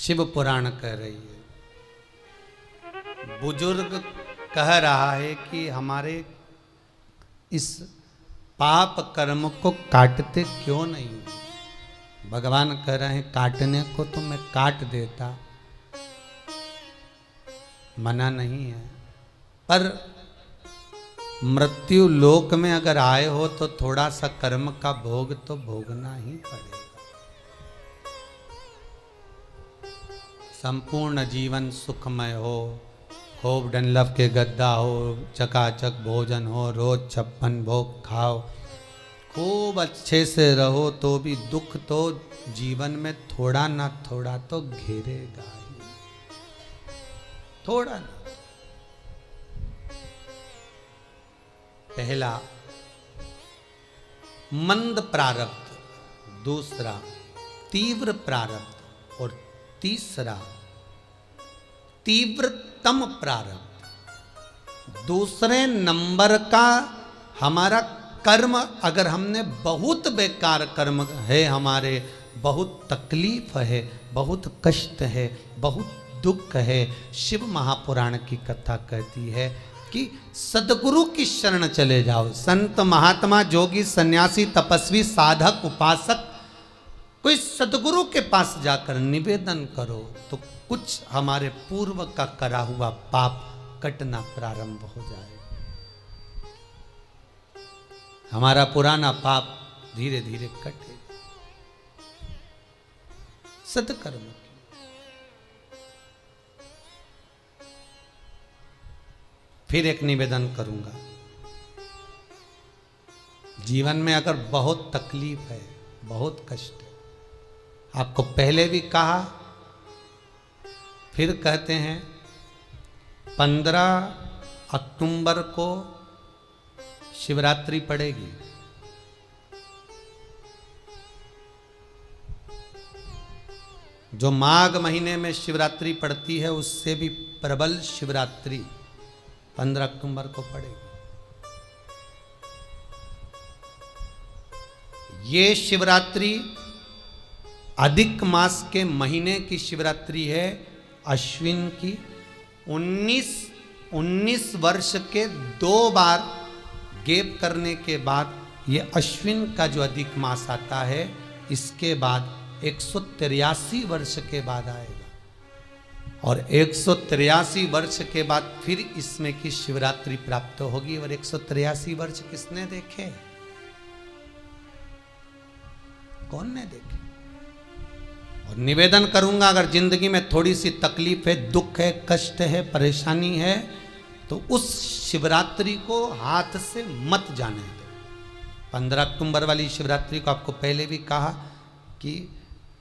शिव पुराण कह रही है। बुजुर्ग कह रहा है कि हमारे इस पाप कर्म को काटते क्यों नहीं हो। भगवान कह रहे हैं काटने को तो मैं काट देता, मना नहीं है, पर मृत्यु लोक में अगर आए हो तो थोड़ा सा कर्म का भोग तो भोगना ही पड़ेगा। संपूर्ण जीवन सुखमय हो, खूब डनलफ के गद्दा हो, चकाचक भोजन हो, रोज 56 भोग खाओ, खूब अच्छे से रहो, तो भी दुख तो जीवन में थोड़ा ना थोड़ा तो घेरेगा ही, थोड़ा ना। पहला मंद प्रारब्ध, दूसरा तीव्र प्रारब्ध और तीसरा तीव्रतम प्रारब्ध। दूसरे नंबर का हमारा कर्म, अगर हमने बहुत बेकार कर्म है, हमारे बहुत तकलीफ है, बहुत कष्ट है, बहुत दुख है, शिव महापुराण की कथा कहती है कि सदगुरु की शरण चले जाओ। संत महात्मा जोगी सन्यासी तपस्वी साधक उपासक कोई सदगुरु के पास जाकर निवेदन करो तो कुछ हमारे पूर्व का करा हुआ पाप कटना प्रारंभ हो जाए। हमारा पुराना पाप धीरे धीरे कटे। सत्कर्म की फिर एक निवेदन करूंगा। जीवन में अगर बहुत तकलीफ है, बहुत कष्ट है, आपको पहले भी कहा फिर कहते हैं, 15 अक्टूबर को शिवरात्रि पड़ेगी। जो माघ महीने में शिवरात्रि पड़ती है उससे भी प्रबल शिवरात्रि 15 अक्टूबर को पड़ेगी। ये शिवरात्रि अधिक मास के महीने की शिवरात्रि है, अश्विन की। 19 वर्ष के 2 बार गैप करने के बाद ये अश्विन का जो अधिक मास आता है, इसके बाद 183 वर्ष के बाद आएगा, और 183 वर्ष के बाद फिर इसमें की शिवरात्रि प्राप्त होगी। और 183 वर्ष किसने देखे? कौन ने देखे? और निवेदन करूंगा, अगर जिंदगी में थोड़ी सी तकलीफ है, दुख है, कष्ट है, परेशानी है, तो उस शिवरात्रि को हाथ से मत जाने दो। 15 अक्टूबर वाली शिवरात्रि को आपको पहले भी कहा कि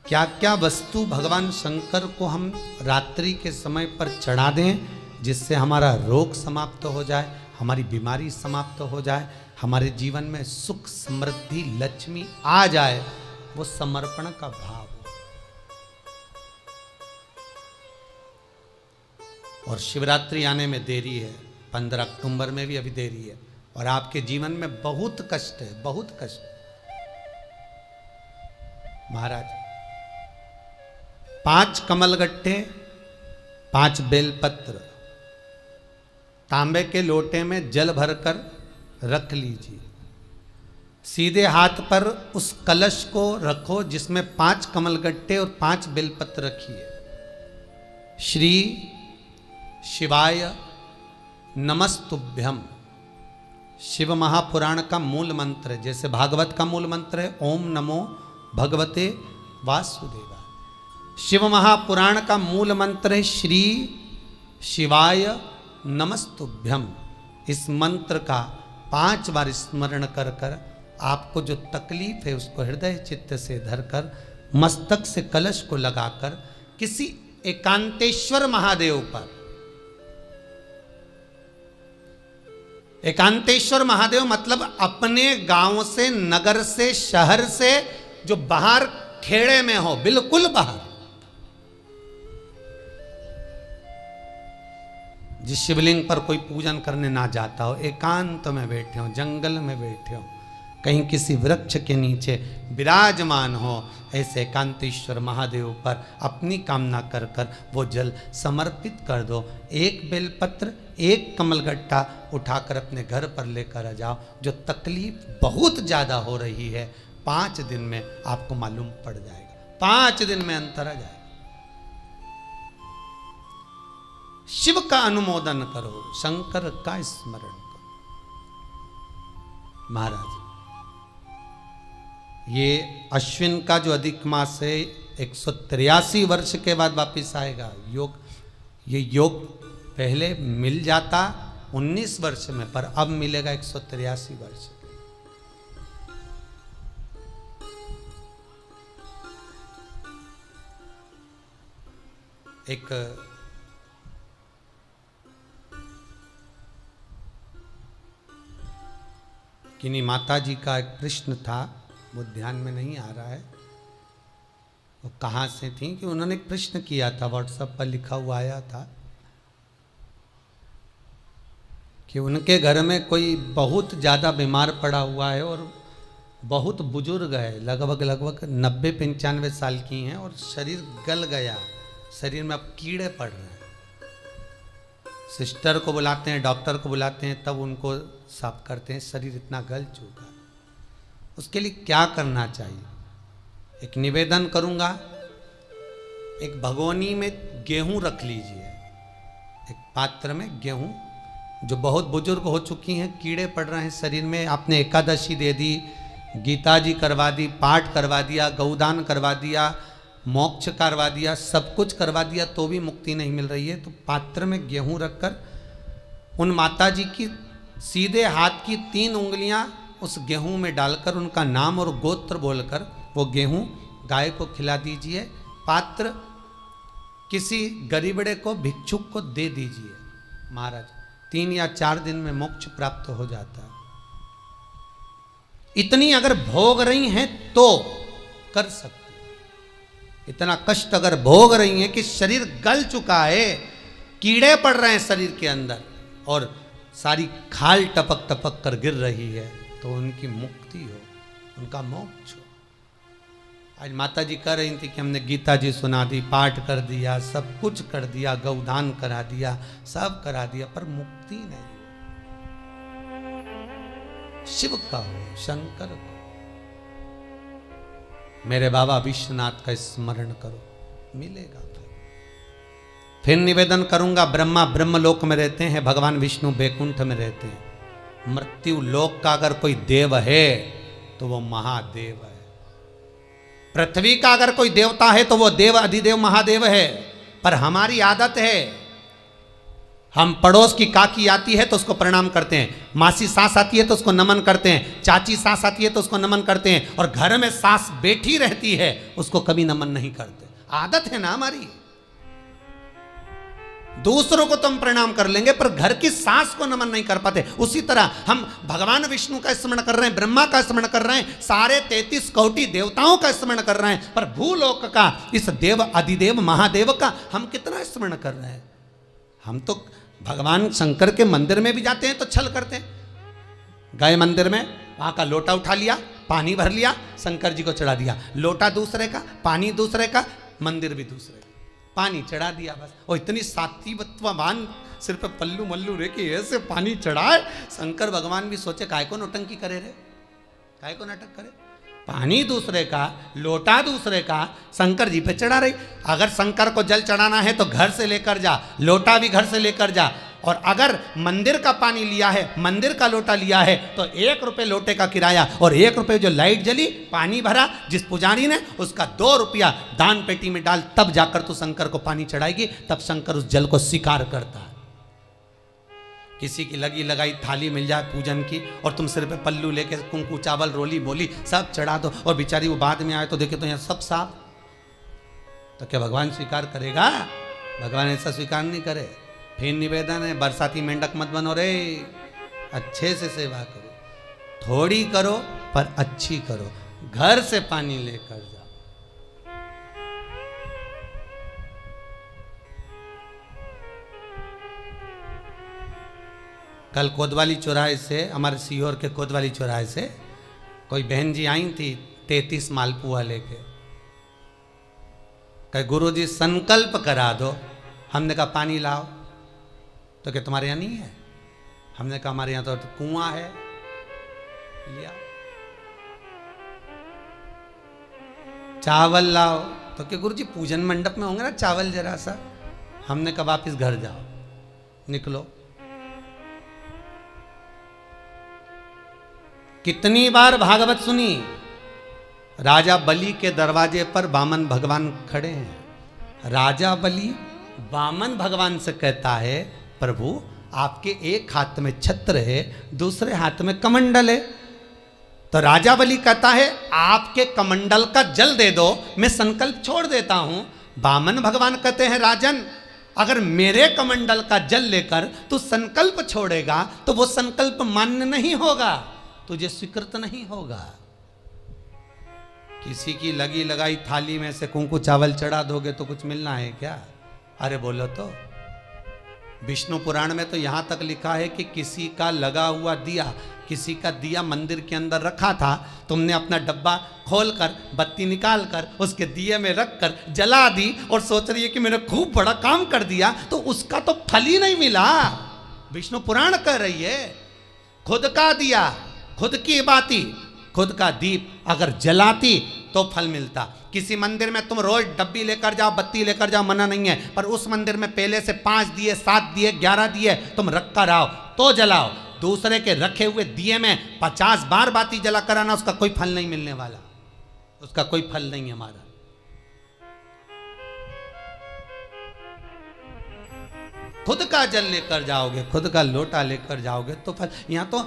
क्या क्या वस्तु भगवान शंकर को हम रात्रि के समय पर चढ़ा दें, जिससे हमारा रोग समाप्त हो जाए, हमारी बीमारी समाप्त हो जाए, हमारे जीवन में सुख समृद्धि लक्ष्मी आ जाए। वो समर्पण का भाव। और शिवरात्रि आने में देरी है, 15 अक्टूबर में भी अभी देरी है, और आपके जीवन में बहुत कष्ट है, बहुत कष्ट। महाराज 5 कमलगट्टे, 5 बेलपत्र तांबे के लोटे में जल भरकर रख लीजिए। सीधे हाथ पर उस कलश को रखो जिसमें 5 कमलगट्टे और 5 बेलपत्र रखिए। श्री शिवाय नमस्तुभ्यम शिव महापुराण का मूल मंत्र है, जैसे भागवत का मूल मंत्र है ओम नमो भगवते वासुदेवाय। शिव महापुराण का मूल मंत्र है श्री शिवाय नमस्तुभ्यम। इस मंत्र का 5 बार स्मरण कर कर आपको जो तकलीफ है उसको हृदय चित्त से धरकर मस्तक से कलश को लगाकर किसी एकांतेश्वर महादेव पर, एकांतेश्वर महादेव मतलब अपने गांव से, नगर से, शहर से जो बाहर खेड़े में हो, बिल्कुल बाहर, जिस शिवलिंग पर कोई पूजन करने ना जाता हो, एकांत में बैठे हो, जंगल में बैठे हो, कहीं किसी वृक्ष के नीचे विराजमान हो, ऐसे एकांतेश्वर महादेव पर अपनी कामना कर कर वो जल समर्पित कर दो। एक बेलपत्र, एक कमलगट्टा उठाकर अपने घर पर लेकर आ जाओ। जो तकलीफ बहुत ज़्यादा हो रही है 5 दिन में आपको मालूम पड़ जाएगा, 5 दिन में अंतर आ जाएगा। शिव का अनुमोदन करो, शंकर का स्मरण करो। महाराज ये अश्विन का जो अधिक मास है 183 वर्ष के बाद वापिस आएगा। योग, ये योग पहले मिल जाता 19 वर्ष में, पर अब मिलेगा 183 वर्ष। एक किन्हीं माता जी का एक प्रश्न था, वो ध्यान में नहीं आ रहा है वो कहाँ से थी, कि उन्होंने एक प्रश्न किया था, व्हाट्सएप पर लिखा हुआ आया था कि उनके घर में कोई बहुत ज़्यादा बीमार पड़ा हुआ है और बहुत बुजुर्ग है, लगभग 90-95 साल की हैं और शरीर गल गया, शरीर में अब कीड़े पड़ रहे हैं। सिस्टर को बुलाते हैं, डॉक्टर को बुलाते हैं, तब उनको साफ करते हैं, शरीर इतना गल चुका। उसके लिए क्या करना चाहिए? एक निवेदन करूंगा, एक भगोनी में गेहूं रख लीजिए, एक पात्र में गेहूं, जो बहुत बुजुर्ग हो चुकी हैं, कीड़े पड़ रहे हैं शरीर में, आपने एकादशी दे दी, गीता जी करवा दी, पाठ करवा दिया, गौदान करवा दिया, मोक्ष करवा दिया, सब कुछ करवा दिया, तो भी मुक्ति नहीं मिल रही है, तो पात्र में गेहूं रखकर उन माता जी की सीधे हाथ की 3 उंगलियां उस गेहूं में डालकर उनका नाम और गोत्र बोलकर वो गेहूं गाय को खिला दीजिए। पात्र किसी गरीबड़े को, भिक्षुक को दे दीजिए। महाराज 3 या 4 दिन में मोक्ष प्राप्त हो जाता है। इतनी अगर भोग रही हैं तो कर सकते, इतना कष्ट अगर भोग रही हैं कि शरीर गल चुका है, कीड़े पड़ रहे हैं शरीर के अंदर और सारी खाल टपक टपक कर गिर रही है, तो उनकी मुक्ति हो, उनका मोक्ष हो। आज माता जी कह रही थी कि हमने गीता जी सुना दी, पाठ कर दिया, सब कुछ कर दिया, गौदान करा दिया, सब करा दिया, पर मुक्ति नहीं हो। शिव का हो, शंकर को, मेरे बाबा विश्वनाथ का स्मरण करो, मिलेगा। फिर निवेदन करूंगा, ब्रह्मा ब्रह्मलोक में रहते हैं, भगवान विष्णु बैकुंठ में रहते हैं। मृत्यु लोक का अगर कोई देव है तो वो महादेव है। पृथ्वी का अगर कोई देवता है तो वो देव अधिदेव महादेव है। पर हमारी आदत है, हम पड़ोस की काकी आती है तो उसको प्रणाम करते हैं, मासी सास आती है तो उसको नमन करते हैं, चाची सास आती है तो उसको नमन करते हैं, और घर में सास बैठी रहती है उसको कभी नमन नहीं करते। आदत है ना हमारी। दूसरों को तो हम प्रणाम कर लेंगे पर घर की सास को नमन नहीं कर पाते। उसी तरह हम भगवान विष्णु का स्मरण कर रहे हैं, ब्रह्मा का स्मरण कर रहे हैं, सारे 33 कोटि देवताओं का स्मरण कर रहे हैं, पर भूलोक का इस देव अधिदेव महादेव का हम कितना स्मरण कर रहे हैं। हम तो भगवान शंकर के मंदिर में भी जाते हैं तो छल करते हैं। गए मंदिर में, वहां का लोटा उठा लिया, पानी भर लिया, शंकर जी को चढ़ा दिया। लोटा दूसरे का, पानी दूसरे का, मंदिर भी दूसरे का, पानी चढ़ा दिया बस। और इतनी सात्वित्ववान सिर पे पल्लू मल्लू रे कि ऐसे पानी चढ़ाए। शंकर भगवान भी सोचे काय को नौटंकी करे रे, काय को नाटक करे। पानी दूसरे का, लोटा दूसरे का, शंकर जी पे चढ़ा रही। अगर शंकर को जल चढ़ाना है तो घर से लेकर जा, लोटा भी घर से लेकर जा। और अगर मंदिर का पानी लिया है, मंदिर का लोटा लिया है तो 1 रुपये लोटे का किराया, और 1 रुपये जो लाइट जली, पानी भरा जिस पुजारी ने, उसका 2 रुपया दान पेटी में डाल, तब जाकर तू शंकर को पानी चढ़ाएगी। तब शंकर उस जल को स्वीकार करता है। किसी की लगी लगाई थाली मिल जाए पूजन की और तुम सिर पे पल्लू लेके कुंकू चावल रोली बोली सब चढ़ा दो, और बेचारी वो बाद में आए तो देखे तो यहाँ सब साफ, तो क्या भगवान स्वीकार करेगा? भगवान ऐसा स्वीकार नहीं करे। फिर निवेदन है, बरसाती मेंढक मत बनो रे, अच्छे से सेवा करो, थोड़ी करो पर अच्छी करो। घर से पानी लेकर जाओ। कल कोतवाली चौराहे से, हमारे सीहोर के कोतवाली चौराहे से कोई बहन जी आई थी 33 मालपुआ लेके, कहे गुरुजी संकल्प करा दो। हमने कहा पानी लाओ, तो क्या तुम्हारे यहाँ नहीं है? हमने कहा हमारे यहाँ तो कुआं है, लिया। चावल लाओ, तो क्या गुरुजी पूजन मंडप में होंगे ना चावल जरा सा। हमने कहा वापिस घर जाओ, निकलो। कितनी बार भागवत सुनी, राजा बलि के दरवाजे पर वामन भगवान खड़े हैं। राजा बलि वामन भगवान से कहता है प्रभु आपके एक हाथ में छत्र है, दूसरे हाथ में कमंडल है। तो राजा बलि कहता है आपके कमंडल का जल दे दो, मैं संकल्प छोड़ देता हूं। वामन भगवान कहते हैं राजन अगर मेरे कमंडल का जल लेकर तू संकल्प छोड़ेगा तो वो संकल्प मान्य नहीं होगा, तुझे स्वीकृत नहीं होगा। किसी की लगी लगाई थाली में से कुंकू चावल चढ़ा दोगे तो कुछ मिलना है क्या? अरे बोलो तो। विष्णु पुराण में तो यहां तक लिखा है कि किसी का लगा हुआ दिया, किसी का दिया मंदिर के अंदर रखा था, तुमने अपना डब्बा खोलकर बत्ती निकाल कर उसके दिए में रखकर जला दी और सोच रही है कि मैंने खूब बड़ा काम कर दिया, तो उसका तो फल ही नहीं मिला। विष्णु पुराण कह रही है खुद का दिया, खुद की बाती, खुद का दीप अगर जलाती तो फल मिलता। किसी मंदिर में तुम रोज डब्बी लेकर जाओ, बत्ती लेकर जाओ, मना नहीं है, पर उस मंदिर में पहले से 5 दिए, 7 दिए, 11 दिए तुम रख कर आओ तो जलाओ। दूसरे के रखे हुए दिए में 50 बार बाती जला कर आना, उसका कोई फल नहीं मिलने वाला, उसका कोई फल नहीं है हमारा। खुद का जल लेकर जाओगे, खुद का लोटा लेकर जाओगे तो फल। यहां तो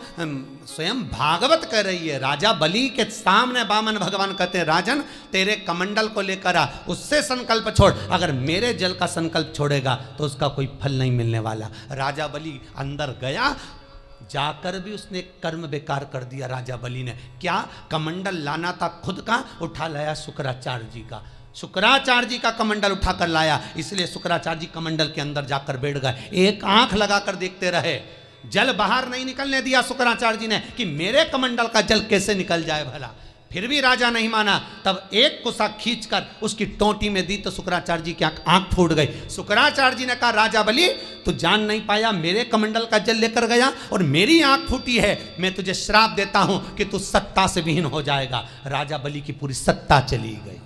स्वयं भागवत कह रही है, राजा बलि के सामने वामन भगवान कहते हैं राजन तेरे कमंडल को लेकर आ, उससे संकल्प छोड़, अगर मेरे जल का संकल्प छोड़ेगा तो उसका कोई फल नहीं मिलने वाला। राजा बलि अंदर गया, जाकर भी उसने कर्म बेकार कर दिया। राजा बलि ने क्या, कमंडल लाना था खुद का, उठा लाया शुक्राचार्य जी का। शुक्राचार्य जी का कमंडल उठाकर लाया, इसलिए शुक्राचार्य जी कमंडल के अंदर जाकर बैठ गए, एक आंख लगाकर देखते रहे। जल बाहर नहीं निकलने दिया शुक्राचार्य जी ने कि मेरे कमंडल का जल कैसे निकल जाए भला। फिर भी राजा नहीं माना, तब एक कुसा खींचकर उसकी टोंटी में दी तो शुक्राचार्य जी की आंख फूट गई। शुक्राचार्य जी ने कहा राजा बलि तू जान नहीं पाया, मेरे कमंडल का जल लेकर गया और मेरी आंख फूटी है, मैं तुझे श्राप देता हूं कि तू सत्ता से विहीन हो जाएगा। राजा बलि की पूरी सत्ता चली गई,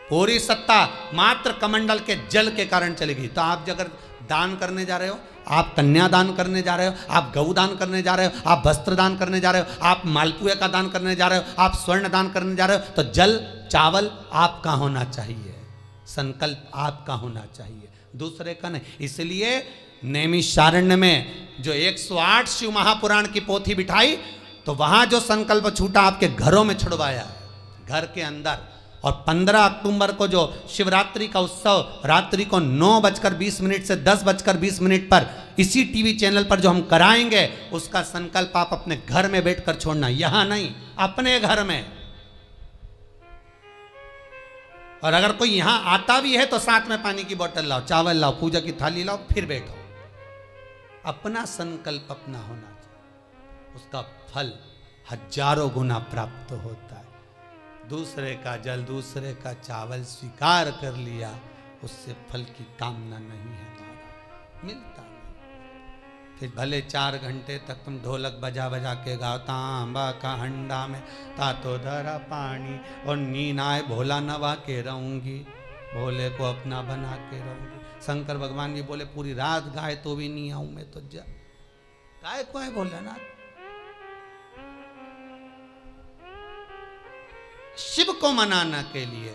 पूरी सत्ता मात्र कमंडल के जल के कारण चली गई। तो आप अगर दान करने जा रहे हो, आप कन्या दान करने जा रहे हो, आप गौ दान करने जा रहे हो, आप वस्त्र दान करने जा रहे हो, आप मालपुए का दान करने जा रहे हो, आप स्वर्ण दान करने जा रहे हो, तो जल चावल आपका होना चाहिए, संकल्प आपका होना चाहिए, दूसरे का नहीं। इसलिए नैमिषारण्य में जो 108 शिव महापुराण की पोथी बिठाई, तो वहां जो संकल्प छूटा आपके घरों में छुड़वाया, घर के अंदर। और 15 अक्टूबर को जो शिवरात्रि का उत्सव रात्रि को 9:20 से 10:20 पर इसी टीवी चैनल पर जो हम कराएंगे, उसका संकल्प आप अपने घर में बैठकर छोड़ना, यहां नहीं, अपने घर में। और अगर कोई यहां आता भी है तो साथ में पानी की बोतल लाओ, चावल लाओ, पूजा की थाली लाओ, फिर बैठो। अपना संकल्प अपना होना चाहिए, उसका फल हजारों गुना प्राप्त होता है। दूसरे का जल, दूसरे का चावल स्वीकार कर लिया, उससे फल की कामना नहीं है, हमारा मिलता नहीं। फिर भले 4 घंटे तक तुम ढोलक बजा बजा के गाओ, तांबा का हंडा में तातो धरा पानी और नींद आए भोला नवा के रहूंगी, भोले को अपना बना के रहूंगी। शंकर भगवान भी बोले पूरी रात गाए तो भी नहीं आऊं मैं, तो जा गाय को है भोलेनाथ। शिव को मनाने के लिए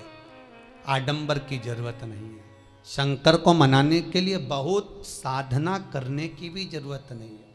आडंबर की जरूरत नहीं है, शंकर को मनाने के लिए बहुत साधना करने की भी जरूरत नहीं है।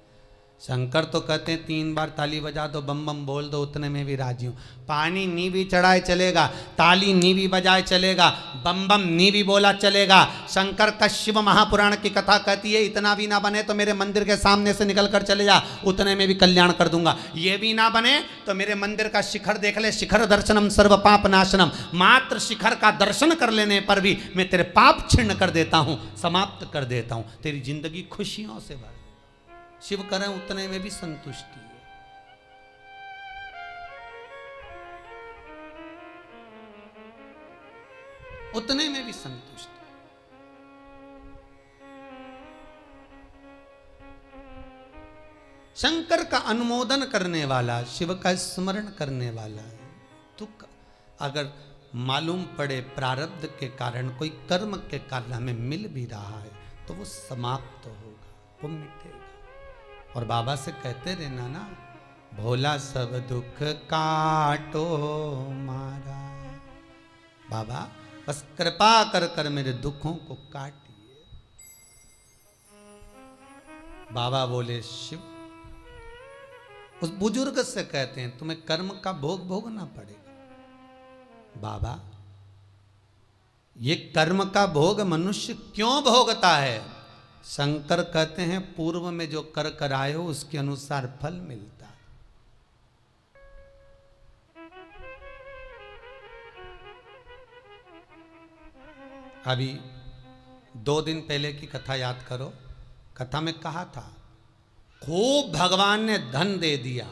शंकर तो कहते हैं 3 बार ताली बजा दो, बम बम बोल दो, उतने में भी राजी हूं। पानी नी भी चढ़ाए चलेगा, ताली नी भी बजाए चलेगा, बम बम नी भी बोला चलेगा। शंकर का शिव महापुराण की कथा कहती है इतना भी ना बने तो मेरे मंदिर के सामने से निकल कर चले जा, उतने में भी कल्याण कर दूंगा। ये भी ना बने तो मेरे मंदिर का शिखर देख ले, शिखर दर्शनम सर्व पाप नाशनम, मात्र शिखर का दर्शन कर लेने पर भी मैं तेरे पाप छिन्न कर देता हूं, समाप्त कर देता हूं, तेरी जिंदगी खुशियों से भर। शिव करें उतने में भी संतुष्टि है। उतने में भी संतुष्ट। शंकर का अनुमोदन करने वाला, शिव का स्मरण करने वाला है। दुख अगर मालूम पड़े प्रारब्ध के कारण, कोई कर्म के कारण हमें मिल भी रहा है, तो वो समाप्त होगा, वो मिटेगा। और बाबा से कहते रहना ना, भोला सब दुख काटो मारा। बाबा बस कृपा कर कर मेरे दुखों को काटिए। बाबा बोले शिव, उस बुजुर्ग से कहते हैं तुम्हें कर्म का भोग भोगना पड़ेगा। बाबा ये कर्म का भोग मनुष्य क्यों भोगता है? शंकर कहते हैं पूर्व में जो कर कराए हो उसके अनुसार फल मिलता है। अभी 2 दिन पहले की कथा याद करो। कथा में कहा था खूब भगवान ने धन दे दिया,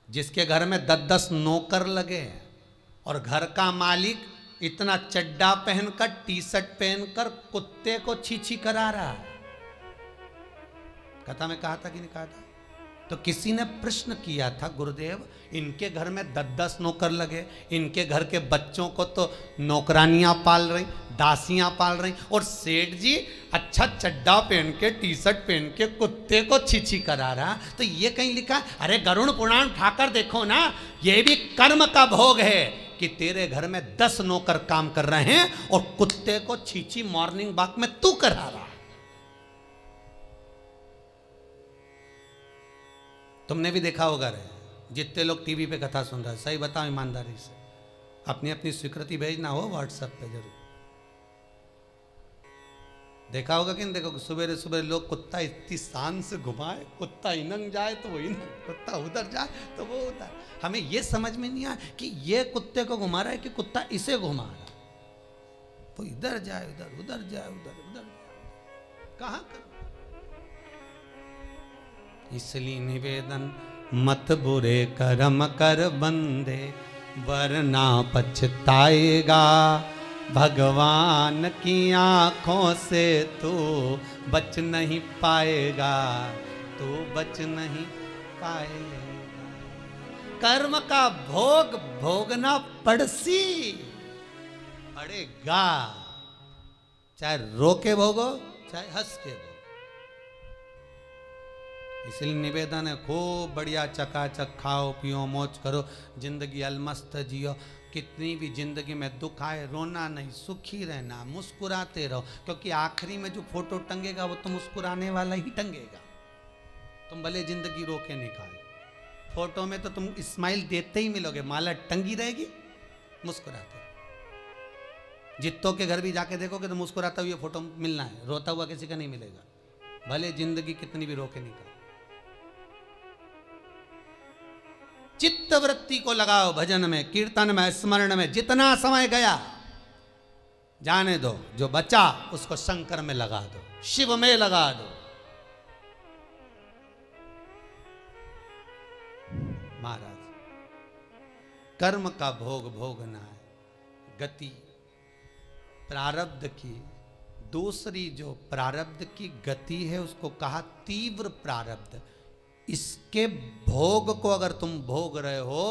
जिसके घर में 10-10 नौकर लगे और घर का मालिक इतना चड्डा पहनकर, टी शर्ट पहनकर कुत्ते को छी करा रहा है। कथा में कहा था कि नहीं कहा था? तो किसी ने प्रश्न किया था, गुरुदेव इनके घर में 10-10 नौकर लगे, इनके घर के बच्चों को तो नौकरानियां पाल रही, दासियां पाल रही, और सेठ जी अच्छा चड्डा पहन के, टी शर्ट पहन के कुत्ते को छी करा रहा। तो ये कहीं लिखा है? अरे गरुड़ पुराण उठाकर देखो ना, ये भी कर्म का भोग है कि तेरे घर में 10 नौकर काम कर रहे हैं और कुत्ते को छी मॉर्निंग वॉक में तू करा रहा। तुमने भी देखा होगा रे, जितने लोग टीवी पे कथा सुन रहे हैं, सही बताओ ईमानदारी से, अपनी अपनी स्वीकृति भेजना हो व्हाट्सएप पे जरूर। देखा होगा कि नहीं देखो, सुबह सुबह लोग कुत्ता इतनी शान से घुमाए, कुत्ता इनंग जाए तो वो इनंग, कुत्ता उधर जाए तो वो उधर। हमें ये समझ में नहीं आया कि ये कुत्ते को घुमा रहा है कि कुत्ता इसे घुमा रहा है। वो इधर जाए उधर, उधर जाए उधर, उधर कहाँ कर। इसलिए निवेदन मत बुरे कर्म कर बंदे, वरना पछताएगा। भगवान की आंखों से तू बच नहीं पाएगा, तू बच नहीं पाएगा। कर्म का भोग भोगना पड़सी पड़ेगा, चाहे रो के भोगो चाहे हंस के भोगो। इसलिए निवेदन है खूब बढ़िया चकाचक खाओ पियो मौज करो, जिंदगी अलमस्त जियो। कितनी भी जिंदगी में दुख आए रोना नहीं, सुखी रहना, मुस्कुराते रहो, क्योंकि आखिरी में जो फोटो टंगेगा वो तो मुस्कुराने वाला ही टंगेगा। तुम भले जिंदगी रो के निकाल, फोटो में तो तुम स्माइल देते ही मिलोगे, माला टंगी रहेगी मुस्कुराते। जित्तों के घर भी जाके देखोगे तो मुस्कुराता हुआ फोटो मिलना है, रोता हुआ किसी का नहीं मिलेगा, भले जिंदगी कितनी भी रो के निकाल। चित्त वृत्ति को लगाओ भजन में, कीर्तन में, स्मरण में। जितना समय गया जाने दो, जो बचा उसको शंकर में लगा दो, शिव में लगा दो। महाराज कर्म का भोग भोगना है, गति प्रारब्ध की। दूसरी जो प्रारब्ध की गति है उसको कहा तीव्र प्रारब्ध। इसके भोग को अगर तुम भोग रहे हो,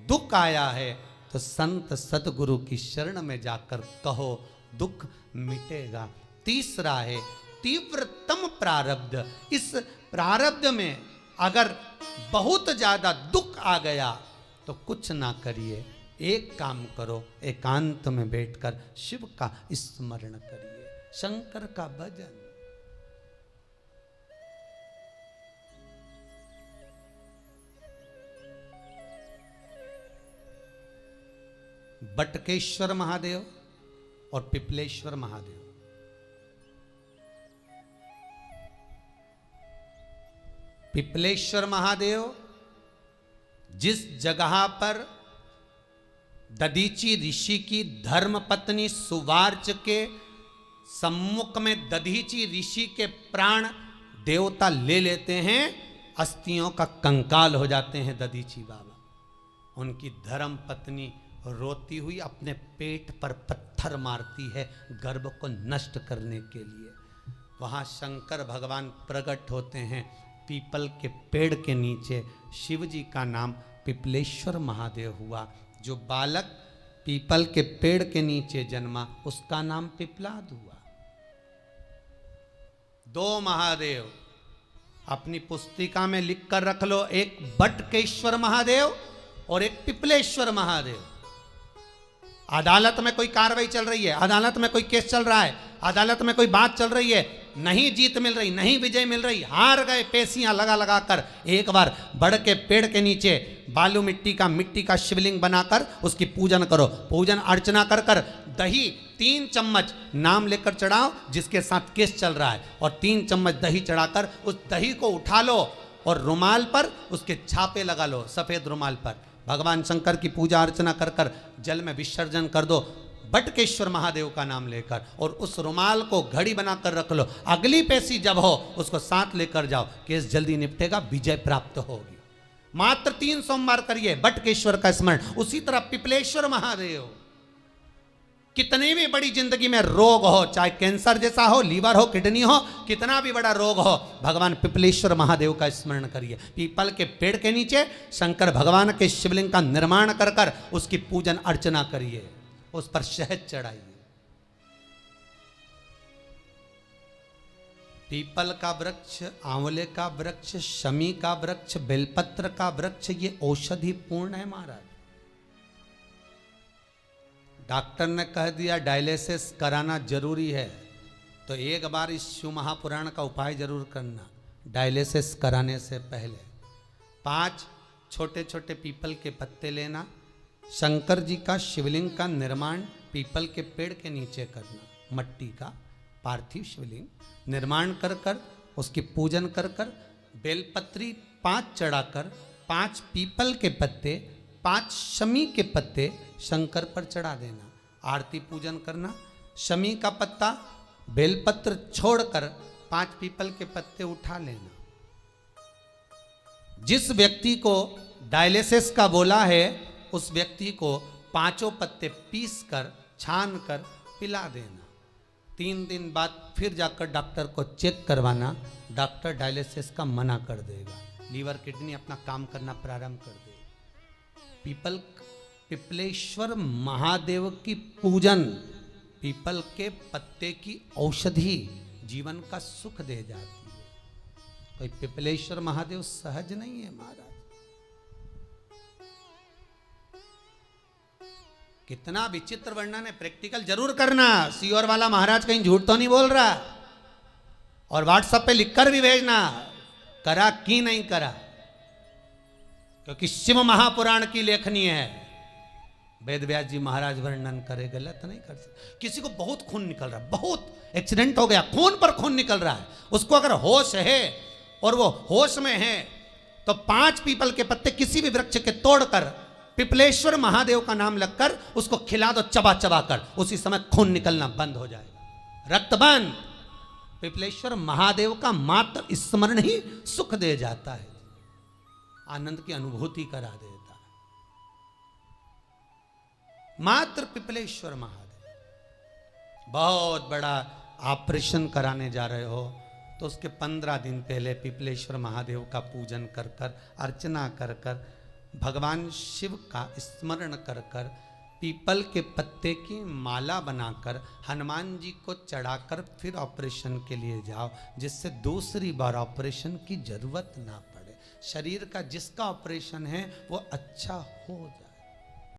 दुख आया है तो संत सतगुरु की शरण में जाकर कहो, दुख मिटेगा। तीसरा है तीव्रतम प्रारब्ध। इस प्रारब्ध में अगर बहुत ज्यादा दुख आ गया तो कुछ ना करिए, एक काम करो, एकांत में बैठकर शिव का स्मरण करिए, शंकर का भजन। बटकेश्वर महादेव और पिपलेश्वर महादेव, पिपलेश्वर महादेव जिस जगह पर दधीची ऋषि की धर्म पत्नी सुवार्च के सम्मुख में दधीची ऋषि के प्राण देवता ले लेते हैं, अस्थियों का कंकाल हो जाते हैं दधीची बाबा। उनकी धर्म पत्नी रोती हुई अपने पेट पर पत्थर मारती है गर्भ को नष्ट करने के लिए। वहाँ शंकर भगवान प्रकट होते हैं पीपल के पेड़ के नीचे। शिव जी का नाम पिपलेश्वर महादेव हुआ। जो बालक पीपल के पेड़ के नीचे जन्मा उसका नाम पिपलाद हुआ। दो महादेव अपनी पुस्तिका में लिख कर रख लो, एक बटकेश्वर महादेव और एक पिपलेश्वर महादेव। अदालत में कोई कार्रवाई चल रही है, अदालत में कोई केस चल रहा है, अदालत में कोई बात चल रही है, नहीं जीत मिल रही, नहीं विजय मिल रही, हार गए, पेशियां लगा लगा कर एक बार बड़ के पेड़ के नीचे बालू मिट्टी का शिवलिंग बनाकर उसकी पूजन करो। पूजन अर्चना कर कर दही 3 चम्मच नाम लेकर चढ़ाओ जिसके साथ केस चल रहा है, और 3 चम्मच दही चढ़ाकर उस दही को उठा लो और रुमाल पर उसके छापे लगा लो, सफेद रुमाल पर। भगवान शंकर की पूजा अर्चना कर कर जल में विसर्जन कर दो बटकेश्वर महादेव का नाम लेकर, और उस रुमाल को घड़ी बनाकर रख लो। अगली पेशी जब हो उसको साथ लेकर जाओ, केस जल्दी निपटेगा, विजय प्राप्त होगी। मात्र 3 सोमवार करिए बटकेश्वर का स्मरण। उसी तरह पिपलेश्वर महादेव, कितनी भी बड़ी जिंदगी में रोग हो, चाहे कैंसर जैसा हो, लीवर हो, किडनी हो, कितना भी बड़ा रोग हो, भगवान पिपलेश्वर महादेव का स्मरण करिए। पीपल के पेड़ के नीचे शंकर भगवान के शिवलिंग का निर्माण कर कर उसकी पूजन अर्चना करिए, उस पर शहद चढ़ाइए। पीपल का वृक्ष, आंवले का वृक्ष, शमी का वृक्ष, बेलपत्र का वृक्ष, ये औषधि पूर्ण है महाराज। डॉक्टर ने कह दिया डायलिसिस कराना जरूरी है, तो एक बार इस शिव महापुराण का उपाय जरूर करना। डायलिसिस कराने से पहले 5 छोटे छोटे पीपल के पत्ते लेना, शंकर जी का शिवलिंग का निर्माण पीपल के पेड़ के नीचे करना। मट्टी का पार्थिव शिवलिंग निर्माण कर कर उसकी पूजन कर कर बेलपत्री 5 चढ़ाकर 5 पीपल के पत्ते, 5 शमी के पत्ते शंकर पर चढ़ा देना। आरती पूजन करना। शमी का पत्ता बेलपत्र छोड़कर 5 पीपल के पत्ते उठा लेना। जिस व्यक्ति को डायलिसिस का बोला है उस व्यक्ति को 5 पत्ते पीस कर छान कर पिला देना। 3 दिन बाद फिर जाकर डॉक्टर को चेक करवाना, डॉक्टर डायलिसिस का मना कर देगा, लीवर किडनी अपना काम करना प्रारंभ कर देगा। पिपलेश्वर महादेव की पूजन, पीपल के पत्ते की औषधि जीवन का सुख दे जाती है। कोई पिपलेश्वर महादेव सहज नहीं है महाराज। कितना विचित्र वर्णन है, प्रैक्टिकल जरूर करना। सीओर वाला महाराज कहीं झूठ तो नहीं बोल रहा, और व्हाट्सएप पे लिखकर भी भेजना करा कि नहीं करा, क्योंकि शिव महापुराण की लेखनी है। वेद व्यास जी महाराज वर्णन करे, गलत नहीं कर सकते। किसी को बहुत खून निकल रहा है, बहुत एक्सीडेंट हो गया, खून पर खून निकल रहा है, उसको अगर होश है और वो होश में है तो 5 पीपल के पत्ते किसी भी वृक्ष के तोड़कर पिपलेश्वर महादेव का नाम लगकर उसको खिला दो, चबा चबा कर, उसी समय खून निकलना बंद हो जाएगा, रक्त बंद। पिपलेश्वर महादेव का मात्र स्मरण ही सुख दे जाता है, आनंद की अनुभूति करा देता है। मात्र पिपलेश्वर महादेव। बहुत बड़ा ऑपरेशन कराने जा रहे हो तो उसके 15 दिन पहले पिपलेश्वर महादेव का पूजन कर कर, अर्चना कर कर, भगवान शिव का स्मरण कर कर, पीपल के पत्ते की माला बनाकर हनुमान जी को चढ़ाकर फिर ऑपरेशन के लिए जाओ, जिससे दूसरी बार ऑपरेशन की जरूरत ना पड़े। शरीर का जिसका ऑपरेशन है वो अच्छा हो जाए।